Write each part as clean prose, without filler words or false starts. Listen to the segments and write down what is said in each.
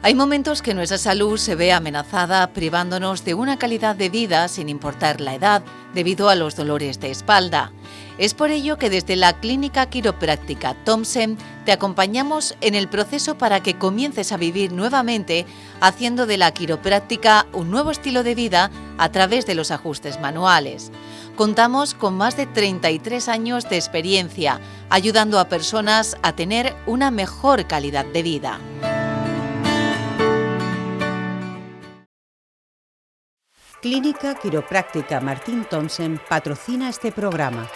Hay momentos que nuestra salud se ve amenazada privándonos de una calidad de vida sin importar la edad debido a los dolores de espalda. Es por ello que desde la Clínica Quiropráctica Thompson te acompañamos en el proceso para que comiences a vivir nuevamente haciendo de la quiropráctica un nuevo estilo de vida a través de los ajustes manuales. Contamos con más de 33 años de experiencia ayudando a personas a tener una mejor calidad de vida. Clínica Quiropráctica Martín Thompson patrocina este programa.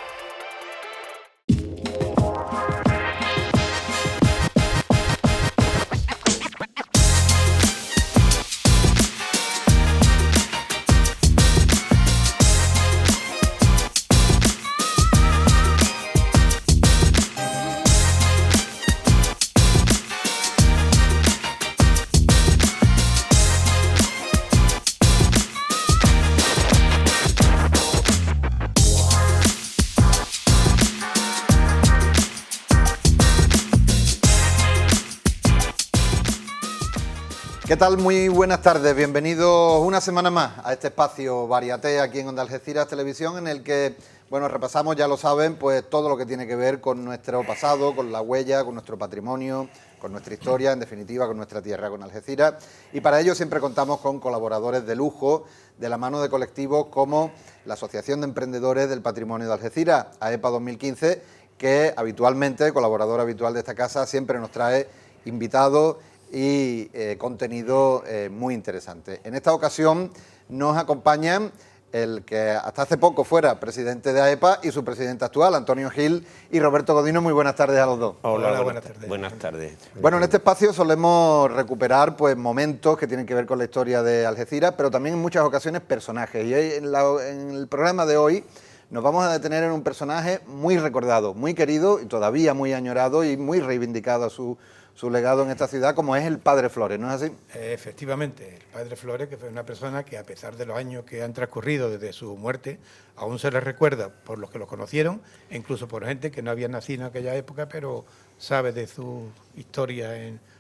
¿Qué tal? Muy buenas tardes, bienvenidos una semana más a este espacio Variaté aquí en Onda Algeciras Televisión, en el que, bueno, repasamos, ya lo saben, pues todo lo que tiene que ver con nuestro pasado, con la huella, con nuestro patrimonio, con nuestra historia, en definitiva, con nuestra tierra, con Algeciras. Y para ello siempre contamos con colaboradores de lujo, de la mano de colectivos como la Asociación de Emprendedores del Patrimonio de Algeciras, AEPA 2015, que habitualmente, colaborador habitual de esta casa, siempre nos trae invitados y contenido muy interesante. En esta ocasión nos acompañan el que hasta hace poco fuera presidente de AEPA y su presidente actual, Antonio Gil y Roberto Godino. Muy buenas tardes a los dos. Hola, buenas tardes. Buenas tardes. Bueno, en este espacio solemos recuperar pues momentos que tienen que ver con la historia de Algeciras, pero también en muchas ocasiones personajes. Y en el programa de hoy nos vamos a detener en un personaje muy recordado, muy querido y todavía muy añorado y muy reivindicado a su legado en esta ciudad, como es el Padre Flores, ¿no es así? Efectivamente, el Padre Flores, que fue una persona que a pesar de los años que han transcurrido desde su muerte, aún se le recuerda por los que lo conocieron, e incluso por gente que no había nacido en aquella época, pero sabe de su historia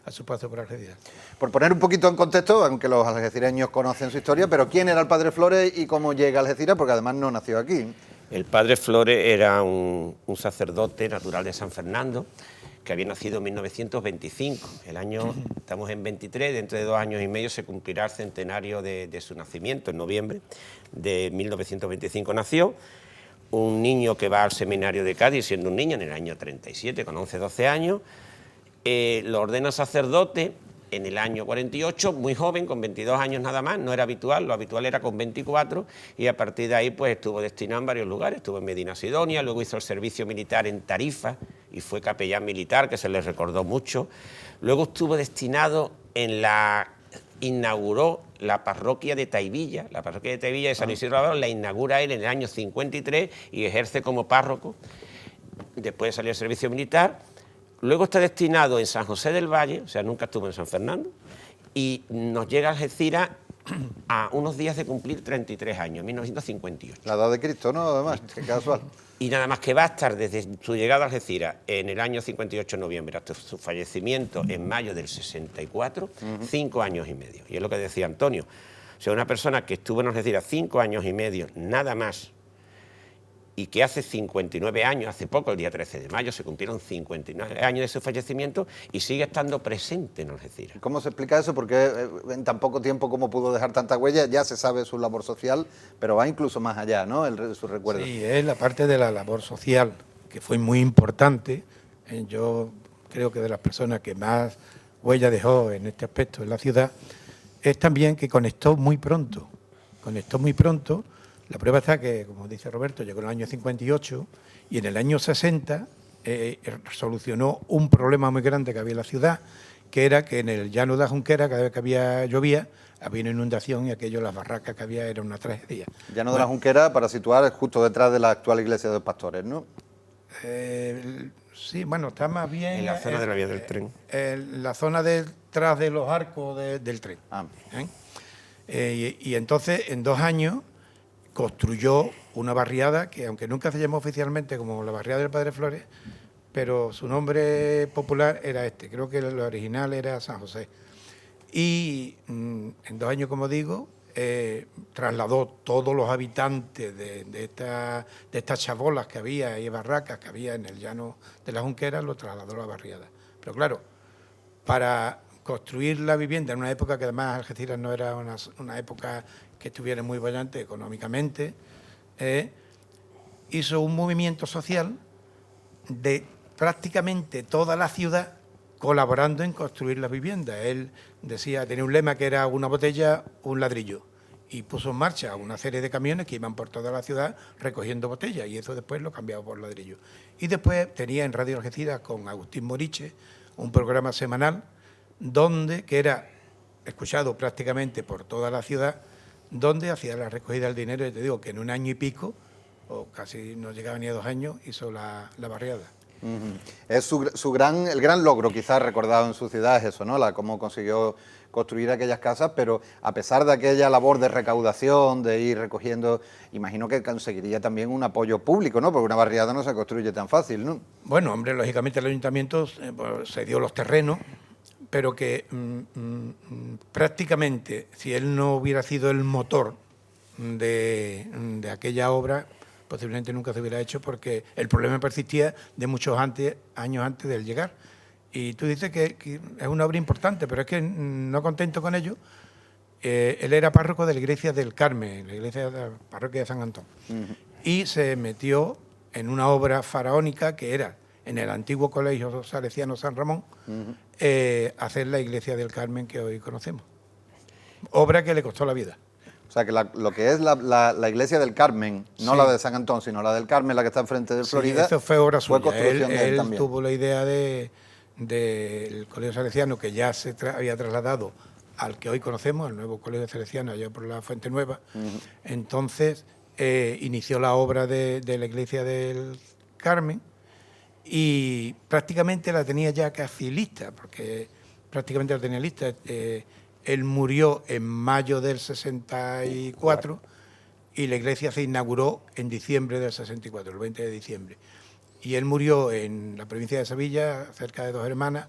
a su paso por Algeciras. Por poner un poquito en contexto, aunque los algecireños conocen su historia, pero ¿quién era el Padre Flores y cómo llega a Algeciras? Porque además no nació aquí. El Padre Flores era un sacerdote natural de San Fernando, que había nacido en 1925, estamos en 23, dentro de 2 años y medio se cumplirá el centenario de su nacimiento, en noviembre de 1925 nació, un niño que va al seminario de Cádiz siendo un niño en el año 37, con 11, 12 años, lo ordena sacerdote en el año 48, muy joven, con 22 años nada más, no era habitual, lo habitual era con 24, y a partir de ahí pues estuvo destinado en varios lugares, estuvo en Medina Sidonia, luego hizo el servicio militar en Tarifa, y fue capellán militar, que se le recordó mucho, luego estuvo destinado inauguró la parroquia de Taivilla, de San Isidro Labrador, la inaugura él en el año 53 y ejerce como párroco, después de salir del servicio militar. Luego está destinado en San José del Valle, o sea, nunca estuvo en San Fernando, y nos llega a Algeciras a unos días de cumplir 33 años, 1958. La edad de Cristo, ¿no? Además, qué casual. Y nada más que va a estar desde su llegada a Algeciras en el año 58 de noviembre hasta su fallecimiento en mayo del 64, 5 años y medio. Y es lo que decía Antonio, o sea, una persona que estuvo en Algeciras 5 años y medio, nada más, y que hace 59 años, hace poco, el día 13 de mayo, se cumplieron 59 años de su fallecimiento y sigue estando presente en Algeciras. ¿Cómo se explica eso? Porque en tan poco tiempo como pudo dejar tanta huella, ya se sabe su labor social, pero va incluso más allá, ¿no?, su recuerdo. Sí, es la parte de la labor social, que fue muy importante. Yo creo que de las personas que más huella dejó en este aspecto en la ciudad, es también que conectó muy pronto. La prueba está que, como dice Roberto, llegó en el año 58 y en el año 60 solucionó un problema muy grande que había en la ciudad, que era que en el llano de la Junquera, cada vez que llovía, había una inundación y las barracas que había era una tragedia. Llano de la Junquera, para situar, es justo detrás de la actual iglesia de los Pastores, ¿no? Sí, bueno, está más bien... En la zona de la vía del tren. En la zona detrás de los arcos del tren. Y entonces, en 2 años, construyó una barriada que, aunque nunca se llamó oficialmente como la barriada del Padre Flores, pero su nombre popular era este. Creo que el original era San José. y en 2 años, como digo, trasladó todos los habitantes de estas chabolas que había y barracas que había en el llano de la Junquera, lo trasladó a la barriada. Pero claro, para construir la vivienda en una época que además Algeciras no era una época que estuviera muy brillante económicamente, hizo un movimiento social de prácticamente toda la ciudad colaborando en construir las viviendas. Él decía, tenía un lema que era una botella, un ladrillo, y puso en marcha una serie de camiones que iban por toda la ciudad recogiendo botellas, y eso después lo cambiaba por ladrillo. Y después tenía en Radio Algeciras con Agustín Moriche un programa semanal que era escuchado prácticamente por toda la ciudad, donde hacía la recogida del dinero, y te digo que en 1 año y pico, o casi no llegaba ni a 2 años, hizo la barriada. Es el gran logro quizás recordado en su ciudad, es eso, ¿no? Cómo consiguió construir aquellas casas, pero a pesar de aquella labor de recaudación, de ir recogiendo, imagino que conseguiría también un apoyo público, ¿no? Porque una barriada no se construye tan fácil, ¿no? Bueno, hombre, lógicamente el ayuntamiento se dio los terrenos, pero que prácticamente, si él no hubiera sido el motor de aquella obra, posiblemente nunca se hubiera hecho, porque el problema persistía de muchos años antes del llegar. Y tú dices que es una obra importante, pero es que no contento con ello, él era párroco de la iglesia del Carmen, la iglesia de la parroquia de San Antón, y se metió en una obra faraónica que era en el antiguo colegio salesiano San Ramón, hacer la iglesia del Carmen que hoy conocemos. Obra que le costó la vida. O sea, que lo que es la iglesia del Carmen, no la de San Antón, sino la del Carmen, la que está enfrente de Florida, eso fue obra suya. Fue construcción de él también. Tuvo la idea del colegio salesiano, que ya se había trasladado al que hoy conocemos, el nuevo colegio salesiano, allá por la Fuente Nueva. Entonces, inició la obra de la iglesia del Carmen y prácticamente la tenía ya casi lista, porque prácticamente la tenía lista. Él murió en mayo del 64 y la iglesia se inauguró en diciembre del 64, el 20 de diciembre. Y él murió en la provincia de Sevilla, cerca de Dos Hermanas,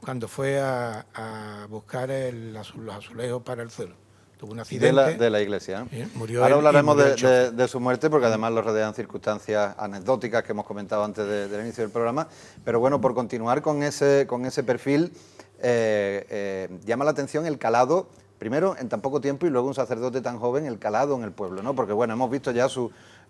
cuando fue a buscar los azulejos para el suelo. Tuvo un accidente. De la iglesia, ¿eh? Murió. Ahora hablaremos de su muerte, porque además lo rodean circunstancias anecdóticas que hemos comentado antes del inicio del programa. Pero bueno, por continuar con ese perfil, llama la atención el calado, primero en tan poco tiempo y luego un sacerdote tan joven, el calado en el pueblo, ¿no? Porque bueno, hemos visto ya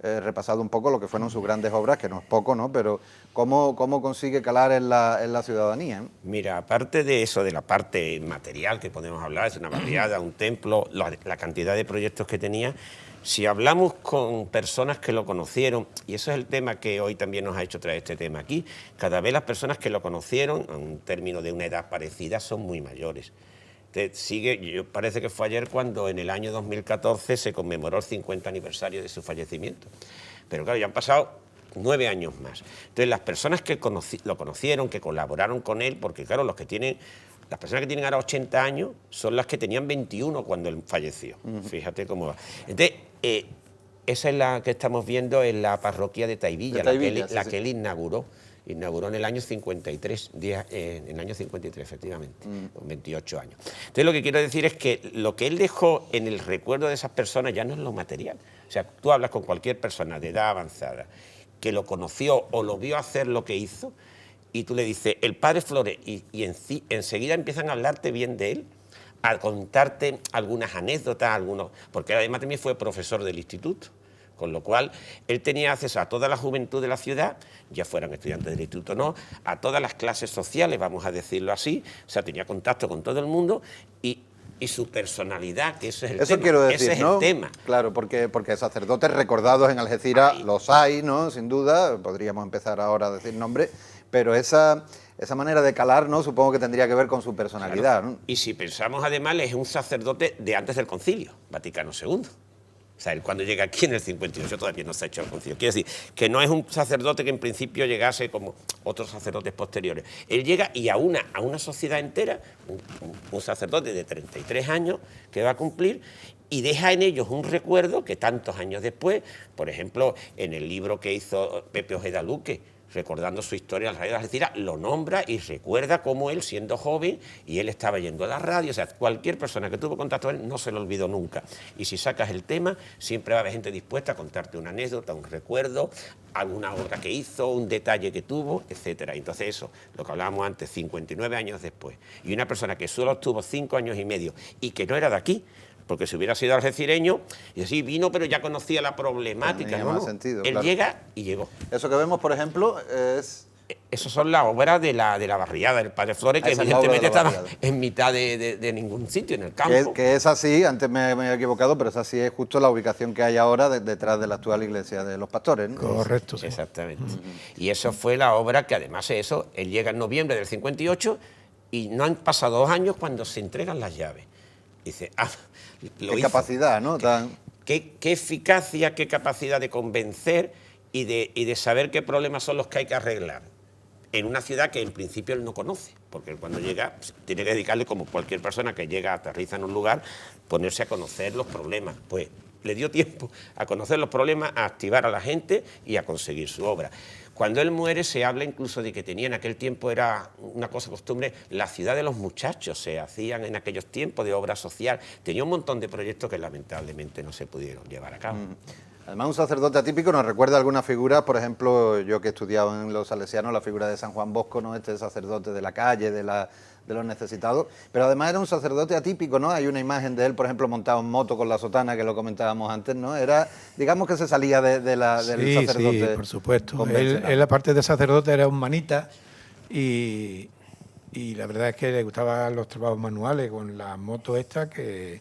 repasado un poco lo que fueron sus grandes obras, que no es poco, ¿no? Pero cómo consigue calar en la ciudadanía, ¿eh? Mira, aparte de eso, de la parte material que podemos hablar, es una barriada, un templo, la cantidad de proyectos que tenía. Si hablamos con personas que lo conocieron, y eso es el tema que hoy también nos ha hecho traer este tema aquí, cada vez las personas que lo conocieron, en un término de una edad parecida, son muy mayores. Parece que fue ayer cuando en el año 2014 se conmemoró el 50 aniversario de su fallecimiento. Pero claro, ya han pasado 9 años más. Entonces, las personas que lo conocieron, que colaboraron con él, porque claro, las personas que tienen ahora 80 años son las que tenían 21 cuando él falleció. Fíjate cómo va. Entonces, esa es la que estamos viendo en la parroquia de Tahivilla, la que él inauguró. Inauguró en el año 53, en el año 53, efectivamente, con 28 años. Entonces, lo que quiero decir es que lo que él dejó en el recuerdo de esas personas ya no es lo material. O sea, tú hablas con cualquier persona de edad avanzada que lo conoció o lo vio hacer lo que hizo, y tú le dices, el padre Flores, y enseguida empiezan a hablarte bien de él, a contarte algunas anécdotas, porque además también fue profesor del instituto. Con lo cual, él tenía acceso a toda la juventud de la ciudad, ya fueran estudiantes del instituto o no, a todas las clases sociales, vamos a decirlo así, o sea, tenía contacto con todo el mundo y su personalidad, que eso es el tema. Eso quiero decir, ese es ¿no? el tema. Claro, porque sacerdotes recordados en Algeciras los hay, ¿no? Sin duda, podríamos empezar ahora a decir nombres, pero esa manera de calar, ¿no? Supongo que tendría que ver con su personalidad, claro. ¿No? Y si pensamos, además, es un sacerdote de antes del Concilio Vaticano II. O sea, él cuando llega aquí en el 58 todavía no se ha hecho el concilio. Quiere decir, que no es un sacerdote que en principio llegase como otros sacerdotes posteriores. Él llega y a una sociedad entera, un sacerdote de 33 años que va a cumplir, y deja en ellos un recuerdo que tantos años después, por ejemplo, en el libro que hizo Pepe Ojeda Luque recordando su historia en la radio de Algeciras, lo nombra y recuerda cómo él, siendo joven, y él estaba yendo a la radio, o sea, cualquier persona que tuvo contacto con él no se lo olvidó nunca. Y si sacas el tema, siempre va a haber gente dispuesta a contarte una anécdota, un recuerdo, alguna obra que hizo, un detalle que tuvo, etcétera. Entonces eso, lo que hablábamos antes, 59 años después, y una persona que solo estuvo 5 años y medio y que no era de aquí, porque si hubiera sido algecireño, y así vino, pero ya conocía la problemática. No, sentido, él claro. llega y llegó. Eso que vemos, por ejemplo, es... Esas son las obras de la barriada del Padre Flores, que Esa es la obra de evidentemente la estaba barriada. en mitad de ningún sitio, en el campo. Que es así, antes me he equivocado, pero es así, es justo la ubicación que hay ahora detrás de la actual iglesia de los pastores, ¿no? Correcto, sí. Exactamente. Y eso fue la obra que además eso, él llega en noviembre del 58 y no han pasado 2 años cuando se entregan las llaves. Dice, Qué capacidad, ¿no? Qué eficacia, qué capacidad de convencer y de saber qué problemas son los que hay que arreglar en una ciudad que en principio él no conoce, porque él cuando llega pues, tiene que dedicarle, como cualquier persona que llega, aterriza en un lugar, ponerse a conocer los problemas. Pues le dio tiempo a conocer los problemas, a activar a la gente y a conseguir su obra. Cuando él muere se habla incluso de que tenía en aquel tiempo, era una cosa costumbre, la ciudad de los muchachos, se hacían en aquellos tiempos de obra social. Tenía un montón de proyectos que lamentablemente no se pudieron llevar a cabo. Además, un sacerdote atípico nos recuerda alguna figura, por ejemplo, yo que he estudiado en los salesianos, la figura de San Juan Bosco, ¿no? Este sacerdote de la calle, de los necesitados, pero además era un sacerdote atípico, ¿no? Hay una imagen de él, por ejemplo, montado en moto con la sotana, que lo comentábamos antes, ¿no? Era, digamos que se salía del sacerdote. Sí, por supuesto. Él, aparte de sacerdote, era un manita y la verdad es que le gustaban los trabajos manuales con la moto esta que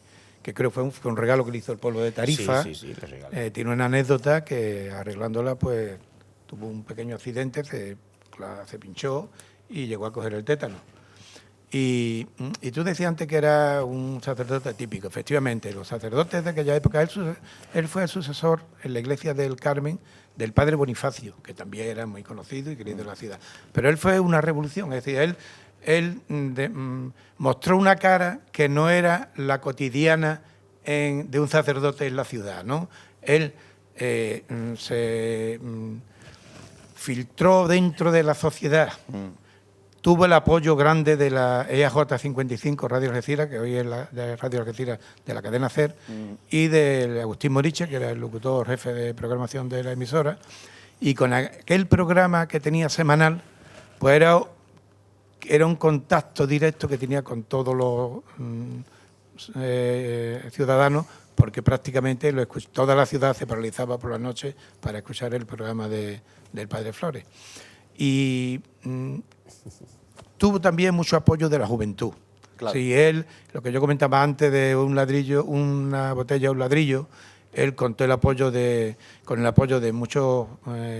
creo fue un regalo que le hizo el pueblo de Tarifa. Sí, le regaló. Tiene una anécdota que arreglándola pues tuvo un pequeño accidente, se pinchó y llegó a coger el tétano. Y tú decías antes que era un sacerdote típico. Efectivamente, los sacerdotes de aquella época, él fue el sucesor en la iglesia del Carmen del padre Bonifacio, que también era muy conocido y querido en la ciudad. Pero él fue una revolución, es decir, él mostró una cara que no era la cotidiana de un sacerdote en la ciudad, ¿no? Él se filtró dentro de la sociedad, tuvo el apoyo grande de la EAJ 55 Radio Algeciras, que hoy es la de Radio Algeciras de la cadena SER, y de Agustín Moriche, que era el locutor jefe de programación de la emisora, y con aquel programa que tenía semanal, pues era un contacto directo que tenía con todos los ciudadanos, porque prácticamente toda la ciudad se paralizaba por la noche para escuchar el programa del Padre Flores. Y tuvo también mucho apoyo de la juventud. Claro. Sí, él, lo que yo comentaba antes de un ladrillo, una botella, un ladrillo, él contó con el apoyo de muchos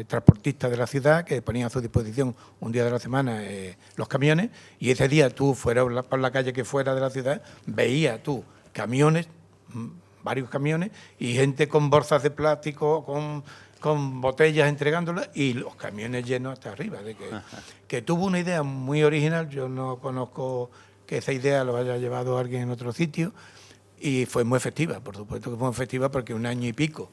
transportistas de la ciudad que ponían a su disposición un día de la semana los camiones, y ese día tú, fuera por la calle que fuera de la ciudad, veías tú camiones, varios camiones, y gente con bolsas de plástico, con botellas entregándolas, y los camiones llenos hasta arriba. Que tuvo una idea muy original. Yo no conozco que esa idea lo haya llevado alguien en otro sitio, y fue muy efectiva, por supuesto que fue muy efectiva, porque 1 año y pico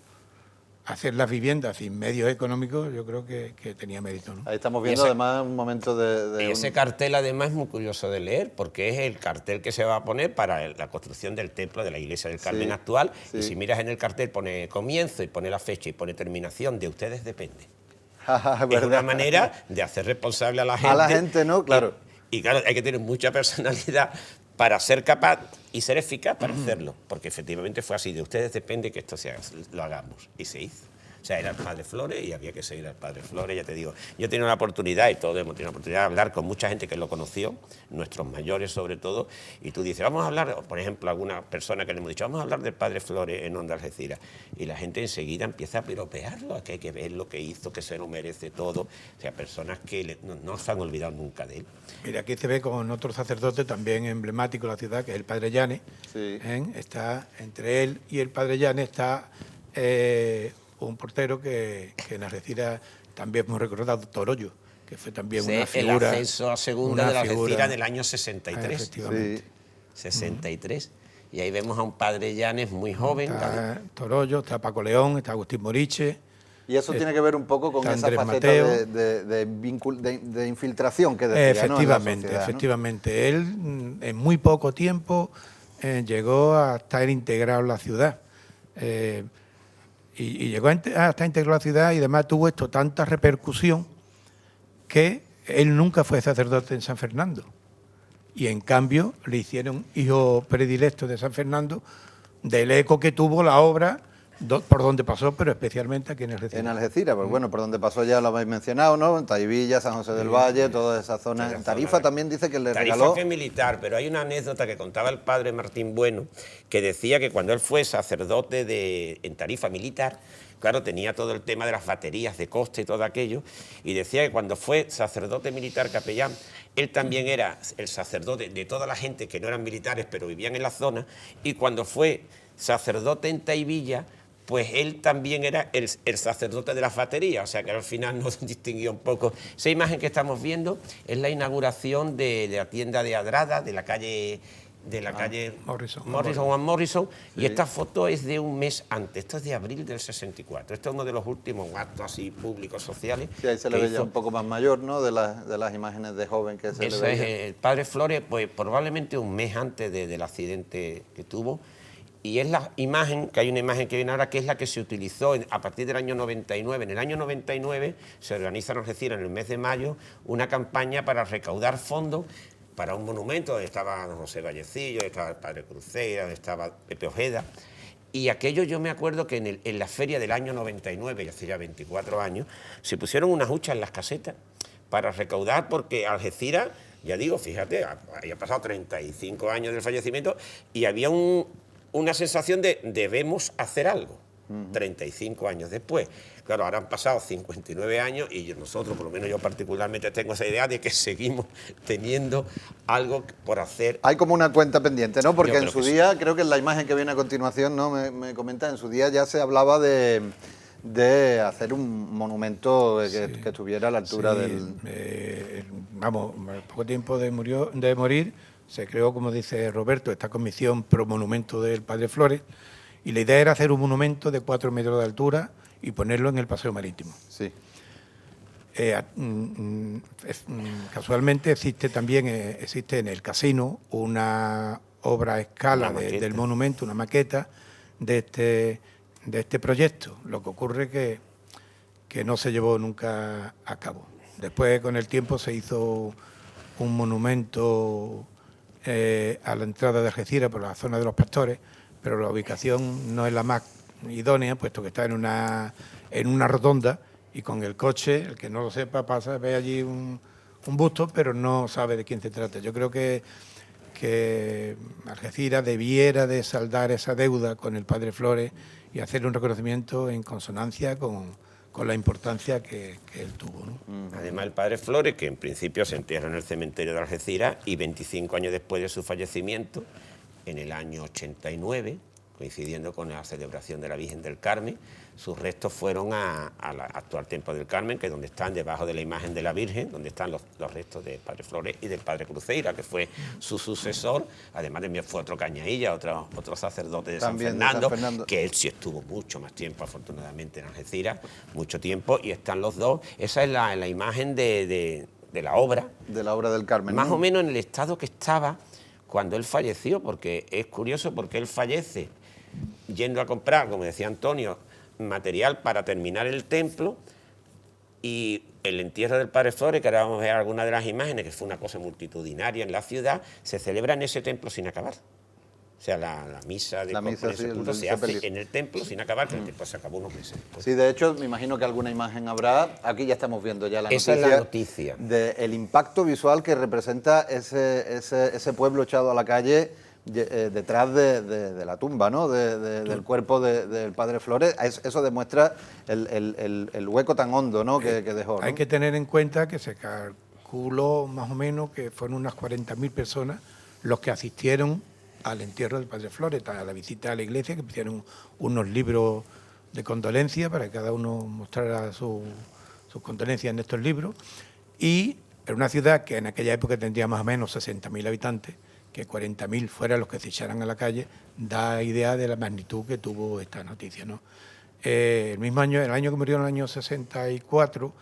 hacer las viviendas sin medios económicos, yo creo que tenía mérito, ¿no? Ahí estamos viendo además un momento de ese cartel además es muy curioso de leer, porque es el cartel que se va a poner para la construcción del templo de la iglesia del Carmen actual, y si miras en el cartel pone comienzo y pone la fecha y pone terminación, de ustedes depende. Es una manera de hacer responsable a la gente. A la gente, ¿no? Claro. Y claro, hay que tener mucha personalidad para ser capaz y ser eficaz para hacerlo, porque efectivamente fue así, de ustedes depende que esto lo hagamos, y se hizo. O sea, era el Padre Flores y había que seguir al Padre Flores, ya te digo. Yo he tenido una oportunidad, y todos hemos tenido una oportunidad de hablar con mucha gente que lo conoció, nuestros mayores sobre todo, y tú dices, vamos a hablar, por ejemplo, a alguna persona que le hemos dicho, vamos a hablar del Padre Flores en Onda Algeciras, y la gente enseguida empieza a piropearlo, que hay que ver lo que hizo, que se lo merece todo. O sea, personas que no se han olvidado nunca de él. Mira, aquí se ve con otro sacerdote también emblemático de la ciudad, que es el Padre Llanes. Sí. Está entre él y el Padre Llanes está un portero que en Algeciras también hemos recordado, Torollo, que fue también una figura. El ascenso a segunda de la Algeciras del año 63. Efectivamente. 63. Y ahí vemos a un Padre Llanes muy joven. Está Torollo, está Paco León, está Agustín Moriche, Y eso tiene que ver un poco con esa Andrés faceta Mateo. de infiltración que decía, Efectivamente, ¿no? En la sociedad, ¿no? efectivamente. Él en muy poco tiempo llegó a estar integrado en la ciudad. Y llegó a estar integrado en la ciudad y además tuvo esto tanta repercusión que él nunca fue sacerdote en San Fernando. Y en cambio le hicieron hijo predilecto de San Fernando del eco que tuvo la obra por donde pasó, pero especialmente aquí en Algeciras. En Algeciras, pues bueno, por donde pasó ya lo habéis mencionado, ¿no? En Taivilla, San José del Valle, toda esa zona. En Tarifa también dice que le regaló... Tarifa fue militar, pero hay una anécdota que contaba el padre Martín Bueno, que decía que cuando él fue sacerdote en Tarifa militar, claro, tenía todo el tema de las baterías de coste y todo aquello, y decía que cuando fue sacerdote militar capellán, él también era el sacerdote de toda la gente que no eran militares, pero vivían en la zona, y cuando fue sacerdote en Taivilla, pues él también era el sacerdote de las baterías, o sea que al final nos distinguió un poco. Esa imagen que estamos viendo es la inauguración de la tienda de Adrada, de la calle Juan Morrison, sí. Y esta foto es de un mes antes, esto es de abril del 64, esto es uno de los últimos actos así públicos sociales. Sí, ahí se le veía un poco más mayor, ¿no? De las imágenes de joven que se Eso le veía. es el padre Flores, pues probablemente un mes antes del accidente que tuvo. Y es la imagen, que hay una imagen que viene ahora, que es la que se utilizó a partir del año 99. En el año 99 se organiza en Algeciras, en el mes de mayo, una campaña para recaudar fondos para un monumento donde estaba José Vallecillo, donde estaba el padre Cruceira, donde estaba Pepe Ojeda. Y aquello yo me acuerdo que en la feria del año 99, ya hace ya 24 años, se pusieron unas huchas en las casetas para recaudar, porque Algeciras, ya digo, fíjate, había pasado 35 años del fallecimiento y había una sensación de debemos hacer algo, 35 años después. Claro, ahora han pasado 59 años y nosotros, por lo menos yo particularmente, tengo esa idea de que seguimos teniendo algo por hacer. Hay como una cuenta pendiente, ¿no? Porque Yo en creo su que día, creo que en la imagen que viene a continuación, ¿no? Me comenta, en su día ya se hablaba de hacer un monumento que estuviera a la altura del... Vamos, poco tiempo de morir, se creó, como dice Roberto, esta comisión pro monumento del padre Flores, y la idea era hacer un monumento de 4 metros de altura y ponerlo en el paseo marítimo. Sí. Casualmente existe en el casino una obra a escala del monumento, una maqueta de este proyecto. Lo que ocurre que no se llevó nunca a cabo. Después, con el tiempo, se hizo un monumento a la entrada de Algeciras por la zona de los Pastores, pero la ubicación no es la más idónea, puesto que está en una rotonda, y con el coche, el que no lo sepa, pasa, ve allí un busto, pero no sabe de quién se trata. Yo creo que Algeciras debiera de saldar esa deuda con el padre Flores y hacer un reconocimiento en consonancia con la importancia que él tuvo, ¿no? Además, el padre Flores, que en principio se entierra en el cementerio de Algeciras, y 25 años después de su fallecimiento, en el año 89, coincidiendo con la celebración de la Virgen del Carmen, sus restos fueron al actual Templo del Carmen, que es donde están, debajo de la imagen de la Virgen, donde están los restos del padre Flores y del padre Cruceira, que fue su sucesor. Además, también fue otro Cañailla, otro sacerdote de San Fernando, que él sí estuvo mucho más tiempo, afortunadamente, en Algeciras, mucho tiempo, y están los dos. Esa es la imagen de la obra. De la obra del Carmen. Más o menos en el estado que estaba cuando él falleció, porque es curioso, porque él fallece yendo a comprar, como decía Antonio, material para terminar el templo, y el entierro del padre Flores, que ahora vamos a ver algunas de las imágenes, que fue una cosa multitudinaria en la ciudad, se celebra en ese templo sin acabar. O sea, la misa de sepulcro se hace en el templo sin acabar, que el templo se acabó unos meses después. Sí, de hecho, me imagino que alguna imagen habrá. Aquí ya estamos viendo ya la noticia. Esa es la noticia. Del impacto visual que representa ese pueblo echado a la calle detrás de la tumba, ¿no? Del cuerpo del padre Flores. Eso demuestra el hueco tan hondo, ¿no? que dejó, ¿no? Hay que tener en cuenta que se calculó más o menos que fueron unas 40.000 personas los que asistieron al entierro del padre Flores, a la visita a la iglesia, que pusieron unos libros de condolencia para que cada uno mostrara sus condolencias en estos libros, y en una ciudad que en aquella época tendría más o menos 60.000 habitantes, que 40.000 fueran los que se echaran a la calle, da idea de la magnitud que tuvo esta noticia, ¿no? el mismo año, el año que murió, en el año 64,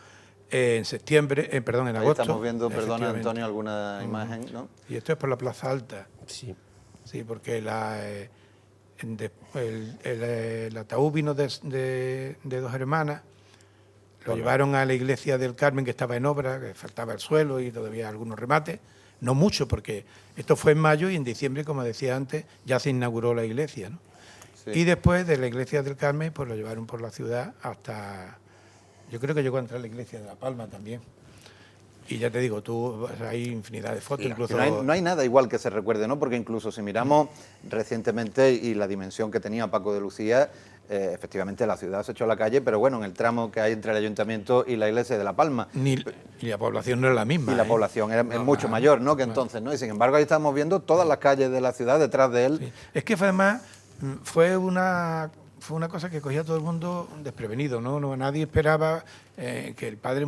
en septiembre, en Ahí agosto. estamos viendo, perdona Antonio, alguna imagen, ¿no? Y esto es por la Plaza Alta. Sí. Sí, porque el ataúd vino de dos hermanas, lo llevaron a la iglesia del Carmen, que estaba en obra, que faltaba el suelo y todavía algunos remates, no mucho, porque esto fue en mayo y en diciembre, como decía antes, ya se inauguró la iglesia, ¿no? Sí. Y después de la iglesia del Carmen, pues lo llevaron por la ciudad hasta, yo creo que llegó a entrar a la iglesia de La Palma también. Y ya te digo, hay infinidad de fotos, incluso... No hay nada igual que se recuerde, ¿no? Porque incluso si miramos recientemente y la dimensión que tenía Paco de Lucía, efectivamente la ciudad se echó a la calle, pero bueno, en el tramo que hay entre el ayuntamiento y la iglesia de La Palma. Y la población no es la misma. Y la población es mucho mayor, ¿no? Que entonces, ¿no? Y sin embargo ahí estamos viendo todas las calles de la ciudad detrás de él. Sí. Es que además fue una cosa que cogía a todo el mundo desprevenido, ¿no? Nadie esperaba que el padre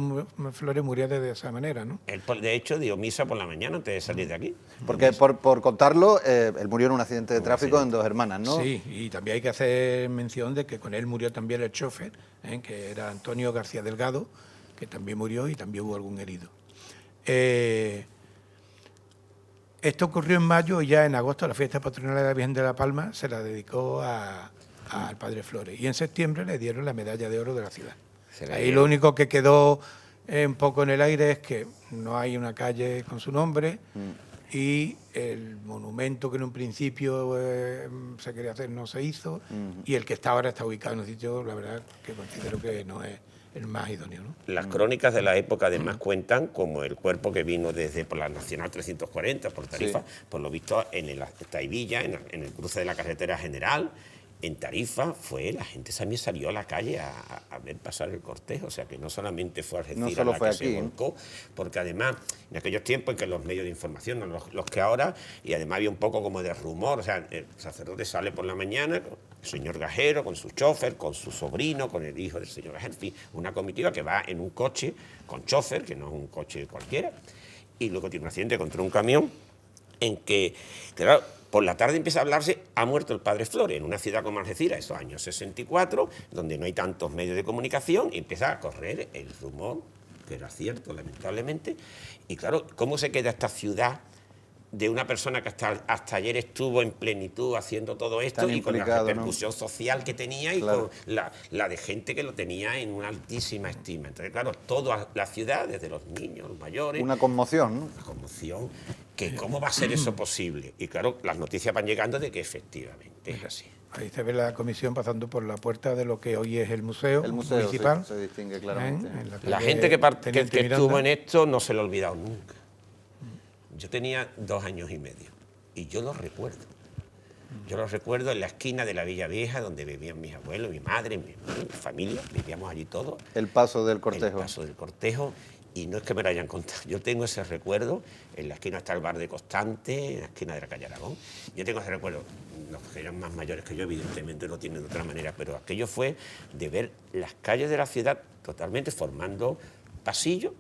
Flores muriera de esa manera, ¿no? Él, de hecho, dio misa por la mañana antes de salir de aquí. Porque por contarlo, él murió en un accidente de tráfico en Dos Hermanas, ¿no? Sí, y también hay que hacer mención de que con él murió también el chofer, que era Antonio García Delgado, que también murió y también hubo algún herido. Esto ocurrió en mayo y ya en agosto la fiesta patronal de la Virgen de la Palma se la dedicó al padre Flores. Y en septiembre le dieron la medalla de oro de la ciudad. Ahí lo único que quedó un poco en el aire es que no hay una calle con su nombre y el monumento que en un principio se quería hacer no se hizo y el que está ahora está ubicado en un sitio, la verdad, que considero que no es el más idóneo, ¿no? Las crónicas de la época además cuentan como el cuerpo que vino desde por la Nacional 340, por Tarifa, por lo visto en el Taivilla, en el cruce de la carretera general. En Tarifa la gente también salió a la calle a ver pasar el cortejo, o sea que no solamente fue Algeciras solo la fue que aquí, se volcó, porque además en aquellos tiempos en que los medios de información, no los que ahora, y además había un poco como de rumor, o sea, el sacerdote sale por la mañana, con el señor Gajero, con su chofer, con su sobrino, con el hijo del señor Gajero, en fin, una comitiva que va en un coche con chofer, que no es un coche cualquiera, y luego tiene un accidente contra un camión en que, claro, por la tarde empieza a hablarse, ha muerto el padre Flores, en una ciudad como Algeciras, esos años 64, donde no hay tantos medios de comunicación, y empieza a correr el rumor, que era cierto, lamentablemente, y claro, ¿cómo se queda esta ciudad de una persona que hasta ayer estuvo en plenitud haciendo todo esto y con la repercusión social que tenía y con la de gente que lo tenía en una altísima estima? Entonces, claro, toda la ciudad, desde los niños, los mayores... Una conmoción, ¿no? Una conmoción, que cómo va a ser eso posible. Y claro, las noticias van llegando de que efectivamente es así. Ahí se ve la comisión pasando por la puerta de lo que hoy es el museo municipal. Sí, se distingue claramente. La gente que estuvo en esto no se lo ha olvidado nunca. Yo tenía 2 años y medio y yo lo recuerdo. Yo lo recuerdo en la esquina de la Villa Vieja, donde vivían mis abuelos, mi madre, mi familia, vivíamos allí todos. El paso del cortejo. El paso del cortejo, y no es que me lo hayan contado, yo tengo ese recuerdo. En la esquina está el bar de Constante, en la esquina de la calle Aragón. Yo tengo ese recuerdo. Los que eran más mayores que yo, evidentemente, lo tienen de otra manera, pero aquello fue de ver las calles de la ciudad totalmente formando pasillos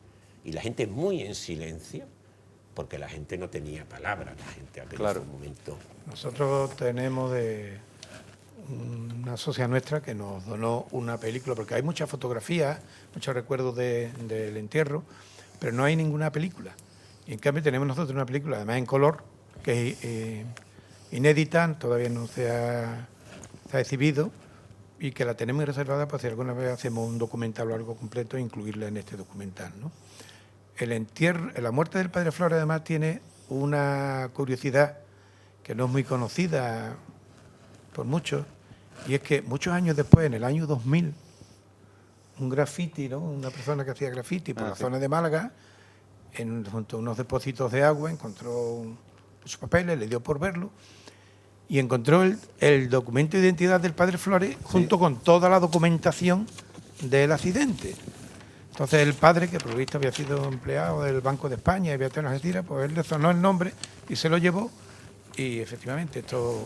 y la gente muy en silencio, porque la gente no tenía palabras, la gente aquel fue un momento... Nosotros tenemos una socia nuestra que nos donó una película, porque hay muchas fotografías, muchos recuerdos del entierro, pero no hay ninguna película. Y en cambio tenemos nosotros una película, además en color, que es inédita, todavía no se ha exhibido, y que la tenemos reservada para si alguna vez hacemos un documental o algo completo e incluirla en este documental, ¿no? La muerte del padre Flores además tiene una curiosidad que no es muy conocida por muchos, y es que muchos años después, en el año 2000, un graffiti, ¿no? Una persona que hacía graffiti por la zona de Málaga, junto a unos depósitos de agua, encontró sus papeles, le dio por verlo, y encontró el documento de identidad del padre Flores junto con toda la documentación del accidente. Entonces el padre, que por lo visto había sido empleado del Banco de España y había tenido una Algeciras, pues él le sonó el nombre y se lo llevó. Y efectivamente, esto,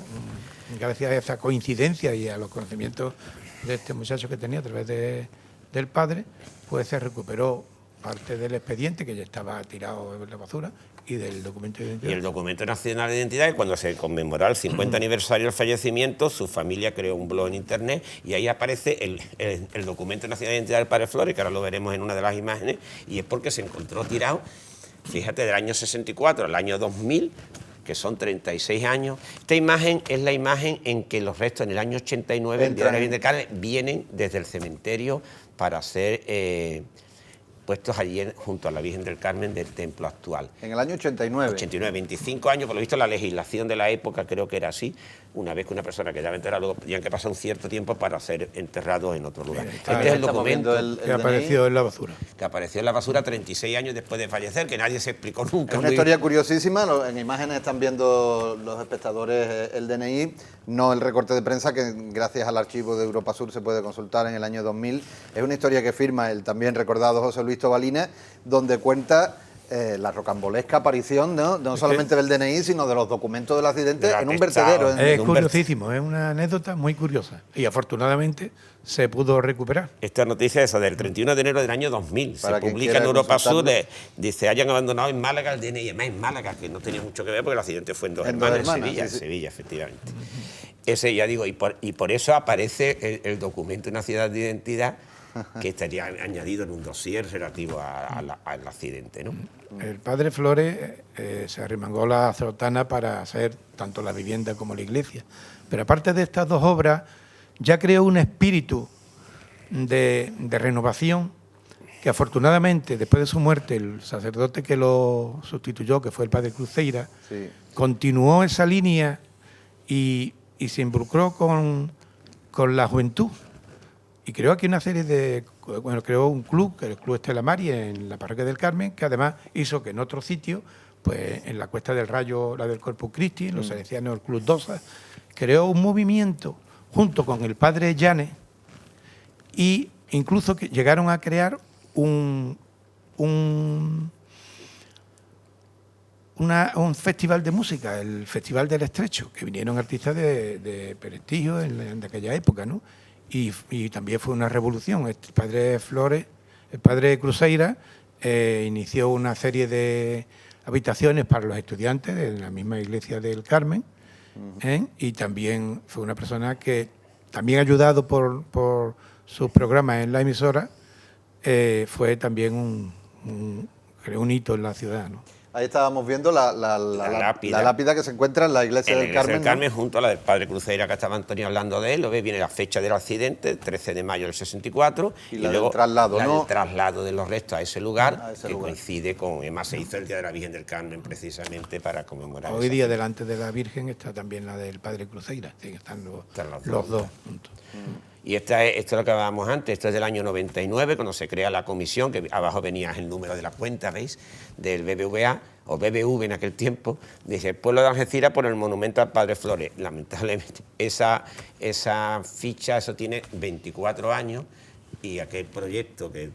gracias a esa coincidencia y a los conocimientos de este muchacho que tenía a través del padre, pues se recuperó parte del expediente, que ya estaba tirado en la basura, y del documento de identidad. Y el documento nacional de identidad, y cuando se conmemoró el 50 aniversario del fallecimiento, su familia creó un blog en internet y ahí aparece el documento nacional de identidad del padre Flores, que ahora lo veremos en una de las imágenes, y es porque se encontró tirado, fíjate, del año 64 al año 2000, que son 36 años. Esta imagen es la imagen en que los restos en el año 89, el día de la Virgen del Carmen, vienen desde el cementerio para ser puestos allí junto a la Virgen del Carmen del templo actual. En el año 89. 89, 25 años, por lo visto la legislación de la época creo que era así, una vez que una persona quedaba enterrada, luego tenían que pasar un cierto tiempo para ser enterrados en otro lugar. Este es el documento que apareció en la basura. Que apareció en la basura 36 años después de fallecer, que nadie se explicó nunca. Es una historia curiosísima, en imágenes están viendo los espectadores el DNI, no el recorte de prensa que gracias al archivo de Europa Sur se puede consultar en el año 2000. Es una historia que firma el también recordado José Luis Tobalina, donde cuenta la rocambolesca aparición no solamente del DNI, sino de los documentos del accidente en un vertedero. Es curiosísimo, es una anécdota muy curiosa y afortunadamente se pudo recuperar. Esta noticia es del 31 de enero del año 2000, se publica en Europa Sur, dice, hayan abandonado en Málaga el DNI, además en Málaga, que no tenía mucho que ver porque el accidente fue en Dos Hermanas, en Sevilla, efectivamente. Ese, ya digo, y por eso aparece el documento de nacional de identidad, que estaría añadido en un dossier relativo al accidente, ¿no? El padre Flores se arremangó la sotana para hacer tanto la vivienda como la iglesia. Pero aparte de estas dos obras, ya creó un espíritu de renovación que afortunadamente, después de su muerte, el sacerdote que lo sustituyó, que fue el padre Cruzeira, sí, continuó esa línea y se involucró con la juventud. Y creó aquí una serie de... Bueno, creó un club, que es el Club Estela Maris, en la Parroquia del Carmen, que además hizo que en otro sitio, pues en la Cuesta del Rayo, la del Corpus Christi, en los salesianos, el Club Dosa, creó un movimiento junto con el padre Llanes, y incluso que llegaron a crear un festival de música, el Festival del Estrecho, que vinieron artistas de prestigio de aquella época, ¿no? Y también fue una revolución. El padre Flores, el padre Cruzeira, inició una serie de habitaciones para los estudiantes de la misma iglesia del Carmen, y también fue una persona que, también ayudado por sus programas en la emisora, fue también un hito en la ciudad, ¿no? Ahí estábamos viendo la lápida que se encuentra en la iglesia del Carmen. Del Carmen, junto a la del padre Cruzeira, que estaba Antonio hablando de él. Lo ves, viene la fecha del accidente, 13 de mayo del 64. Y luego del traslado de los restos a ese lugar, coincide con... Además, se hizo el Día de la Virgen del Carmen, precisamente, para conmemorar. Hoy día, delante de la Virgen, está también la del padre Cruzeira. Sí, están los dos juntos. Y esto es lo que hablábamos antes, esto es del año 99, cuando se crea la comisión, que abajo venía el número de la cuenta, ¿veis?, del BBVA, o BBV en aquel tiempo, dice, el pueblo de Algeciras por el monumento al padre Flores. Lamentablemente, esa ficha, eso tiene 24 años, y aquel proyecto, que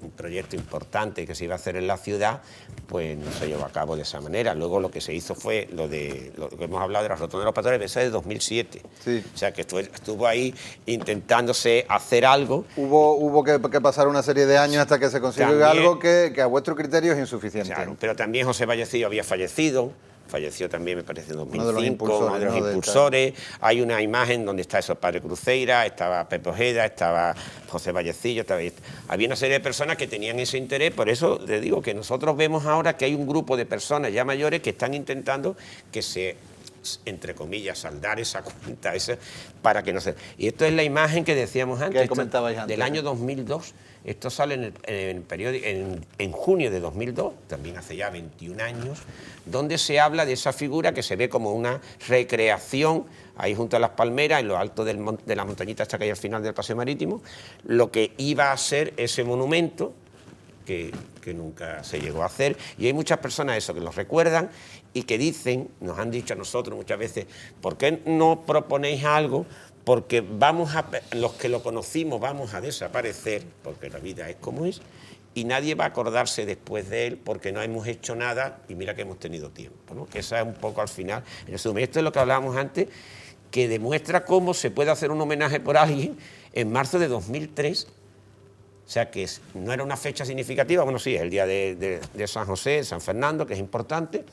un proyecto importante que se iba a hacer en la ciudad, pues no se llevó a cabo de esa manera. Luego lo que se hizo fue lo que hemos hablado de la rotonda de los pastores, esa es de 2007. Sí. O sea, que estuvo ahí intentándose hacer algo. Hubo que pasar una serie de años hasta que se consiguió algo que a vuestro criterio es insuficiente. Claro, pero también José Vallecillo había fallecido. Falleció también, me parece, en 2005, uno de los impulsores. Hay una imagen donde está eso, padre Cruzeira, estaba Pepe Ojeda, estaba José Vallecillo, había una serie de personas que tenían ese interés. Por eso te digo que nosotros vemos ahora que hay un grupo de personas ya mayores que están intentando que se, entre comillas, saldar esa cuenta, para que no se... Y esto es la imagen que decíamos antes, del año 2002. Esto sale en el periódico en junio de 2002, también hace ya 21 años, donde se habla de esa figura que se ve como una recreación, ahí junto a las palmeras, en lo alto de la montañita hasta que hay al final del paseo marítimo, lo que iba a ser ese monumento que nunca se llegó a hacer. Y hay muchas personas que lo recuerdan y que dicen, nos han dicho a nosotros muchas veces, ¿por qué no proponéis algo? Porque los que lo conocimos vamos a desaparecer, porque la vida es como es, y nadie va a acordarse después de él porque no hemos hecho nada y mira que hemos tenido tiempo, ¿no? Que esa es un poco al final. En resumen, esto es lo que hablábamos antes, que demuestra cómo se puede hacer un homenaje por alguien. En marzo de 2003 O sea que no era una fecha significativa, bueno, sí, es el día de San José, San Fernando, que es importante,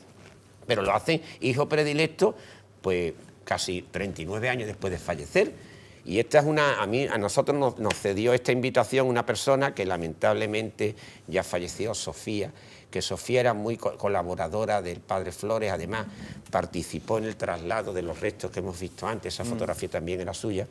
pero lo hacen hijo predilecto, pues casi 39 años después de fallecer. Y esta es a nosotros nos cedió esta invitación una persona que lamentablemente ya falleció, Sofía, que Sofía era muy colaboradora del padre Flores, además participó en el traslado de los restos que hemos visto antes, esa fotografía también era suya,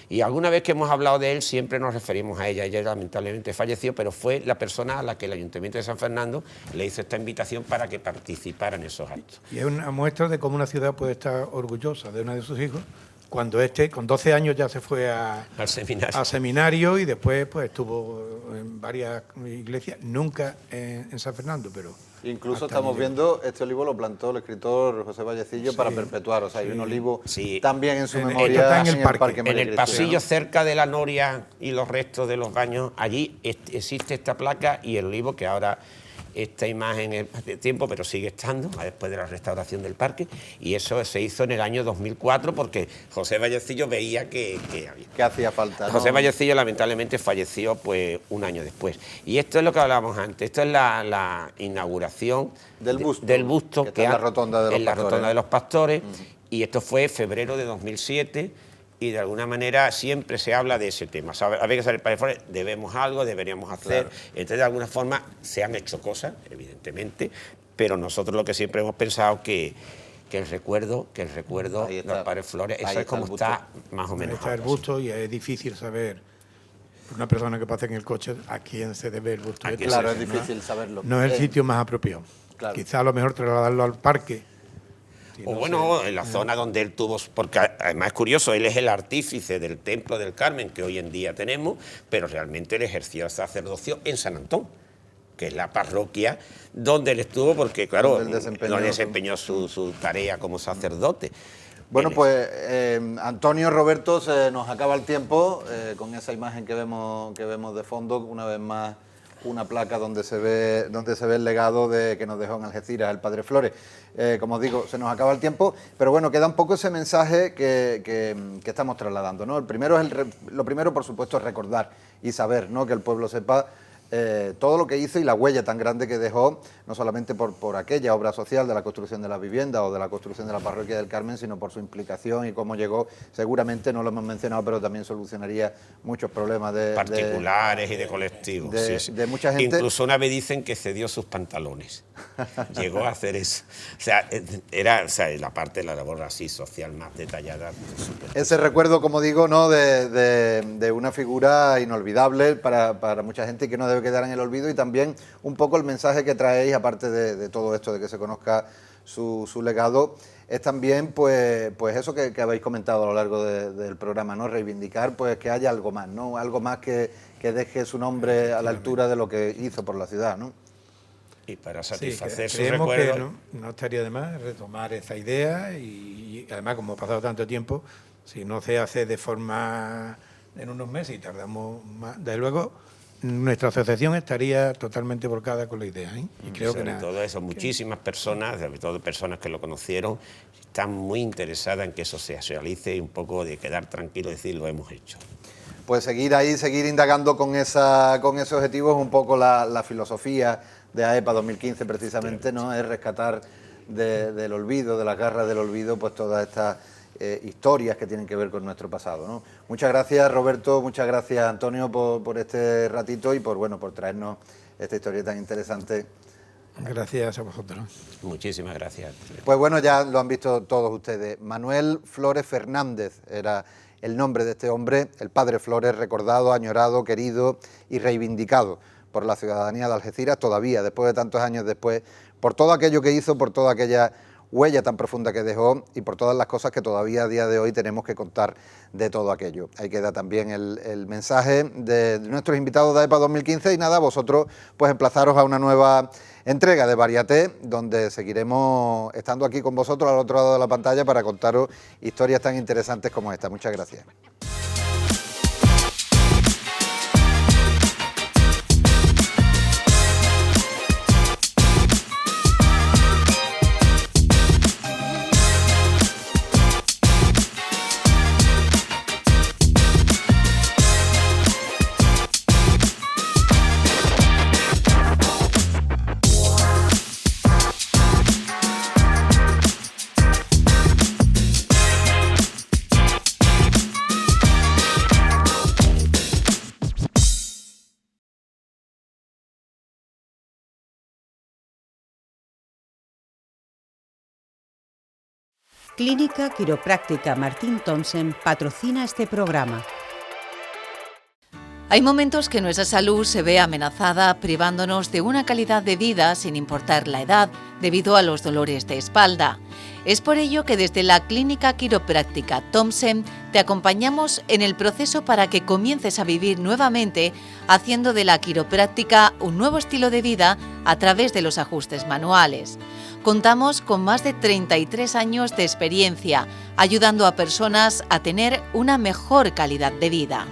y alguna vez que hemos hablado de él siempre nos referimos a ella lamentablemente falleció, pero fue la persona a la que el Ayuntamiento de San Fernando le hizo esta invitación para que participara en esos actos. Y es una muestra de cómo una ciudad puede estar orgullosa de uno de sus hijos, cuando con 12 años ya se fue al seminario y después pues estuvo en varias iglesias, nunca en San Fernando, pero... Incluso estamos viendo, este olivo lo plantó el escritor José Vallecillo para perpetuar, o sea, hay un olivo también en su memoria en el parque. En el pasillo cerca de la noria y los restos de los baños, allí existe esta placa y el olivo que ahora... Esta imagen hace tiempo, pero sigue estando, después de la restauración del parque, y eso se hizo en el año 2004 porque José Vallecillo veía que hacía falta, ¿no? José Vallecillo lamentablemente falleció pues un año después. Y esto es lo que hablábamos antes, esto es la inauguración del busto que está en la Rotonda de los Pastores. Y esto fue en febrero de 2007. Y de alguna manera siempre se habla de ese tema. Había que salir para afuera, debemos algo, deberíamos hacer. Claro. Entonces, de alguna forma, se han hecho cosas, evidentemente, pero nosotros lo que siempre hemos pensado que el recuerdo del padre Flores, eso es como está más o menos. Ahí está el busto y es difícil saber, por una persona que pasa en el coche, a quién se debe el busto. Claro, es difícil saberlo. No es el sitio más apropiado. Claro. Quizá a lo mejor trasladarlo al parque. O bueno, en la zona donde él tuvo, porque además es curioso, él es el artífice del Templo del Carmen que hoy en día tenemos, pero realmente él ejerció el sacerdocio en San Antón, que es la parroquia donde él estuvo, porque claro, no desempeñó su tarea como sacerdote. Bueno, pues Antonio, Roberto, se nos acaba el tiempo con esa imagen que vemos de fondo, una vez más una placa donde se ve el legado que nos dejó en Algeciras el padre Flores. Como os digo, se nos acaba el tiempo, pero bueno, queda un poco ese mensaje que estamos trasladando, ¿no? Lo primero, por supuesto, es recordar y saber, ¿no?, que el pueblo sepa todo lo que hizo y la huella tan grande que dejó, no solamente por aquella obra social de la construcción de la vivienda o de la construcción de la parroquia del Carmen, sino por su implicación y cómo llegó. Seguramente, no lo hemos mencionado, pero también solucionaría muchos problemas de particulares y de colectivos. De mucha gente. Incluso una vez dicen que cedió sus pantalones. Llegó a hacer eso. O sea, era la parte de la labor así social más detallada. Ese recuerdo, como digo, ¿no?, de una figura inolvidable para mucha gente y que no debe quedar en el olvido, y también un poco el mensaje que traéis, aparte de todo esto, de que se conozca su legado, es también pues eso que habéis comentado a lo largo del programa, ¿no?, reivindicar pues que haya algo más, ¿no?, algo más que deje su nombre a la altura de lo que hizo por la ciudad, ¿no? Y para satisfacer su recuerdo, recuerdo, que no estaría de más retomar esa idea y además, como ha pasado tanto tiempo, si no se hace de forma en unos meses y tardamos más, desde luego nuestra asociación estaría totalmente volcada con la idea, ¿eh? Y creo sobre todo eso, muchísimas personas, sobre todo personas que lo conocieron, están muy interesadas en que eso se realice y un poco de quedar tranquilo y decir, lo hemos hecho. Pues seguir indagando con ese objetivo es un poco la filosofía de AEPA 2015 precisamente, ¿no? Es rescatar del olvido, de las garras del olvido, pues todas estas historias que tienen que ver con nuestro pasado, ¿no? Muchas gracias, Roberto, muchas gracias, Antonio, por este ratito y por traernos esta historia tan interesante. Gracias a vosotros. Muchísimas gracias. Pues bueno, ya lo han visto todos ustedes. Manuel Flores Fernández era el nombre de este hombre, el padre Flores, recordado, añorado, querido y reivindicado por la ciudadanía de Algeciras, todavía, después de tantos años después, por todo aquello que hizo, por toda aquella huella tan profunda que dejó y por todas las cosas que todavía a día de hoy tenemos que contar de todo aquello. Ahí queda también el mensaje de nuestros invitados de AEPA 2015 y nada, vosotros pues emplazaros a una nueva entrega de Variaté, donde seguiremos estando aquí con vosotros al otro lado de la pantalla para contaros historias tan interesantes como esta. Muchas gracias. Clínica Quiropráctica Martín Thompson patrocina este programa. Hay momentos que nuestra salud se ve amenazada privándonos de una calidad de vida sin importar la edad debido a los dolores de espalda. Es por ello que desde la Clínica Quiropráctica Thompson te acompañamos en el proceso para que comiences a vivir nuevamente haciendo de la quiropráctica un nuevo estilo de vida a través de los ajustes manuales. Contamos con más de 33 años de experiencia ayudando a personas a tener una mejor calidad de vida.